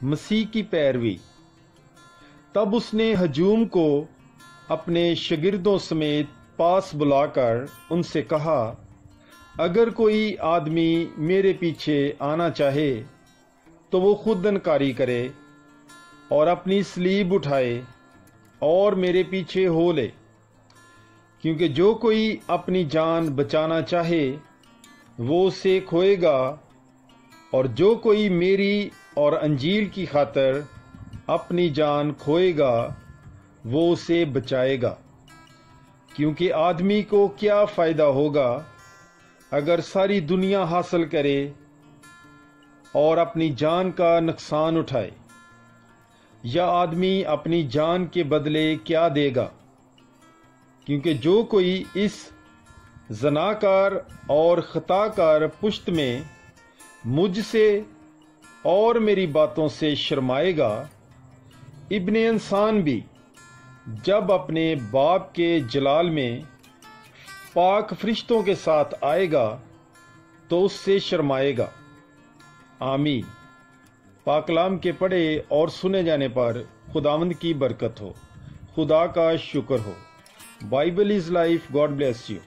مسیح کی پیروی۔ تب اس نے ہجوم کو اپنے شاگردوں سمیت پاس بلا کر ان سے کہا، اگر کوئی آدمی میرے پیچھے آنا چاہے تو وہ خود انکاری کرے اور اپنی صلیب اٹھائے اور میرے پیچھے ہو لے، کیونکہ جو کوئی اپنی جان بچانا چاہے وہ اسے کھوئے گا، اور جو کوئی میری اور انجیل کی خاطر اپنی جان کھوئے گا وہ اسے بچائے گا۔ کیونکہ آدمی کو کیا فائدہ ہوگا اگر ساری دنیا حاصل کرے اور اپنی جان کا نقصان اٹھائے، یا آدمی اپنی جان کے بدلے کیا دے گا؟ کیونکہ جو کوئی اس زناکار اور خطا کار پشت میں مجھ سے اور میری باتوں سے شرمائے گا، ابن انسان بھی جب اپنے باپ کے جلال میں پاک فرشتوں کے ساتھ آئے گا تو اس سے شرمائے گا۔ آمین۔ پاک کلام کے پڑھے اور سنے جانے پر خداوند کی برکت ہو، خدا کا شکر ہو۔ Bible is life. God bless you.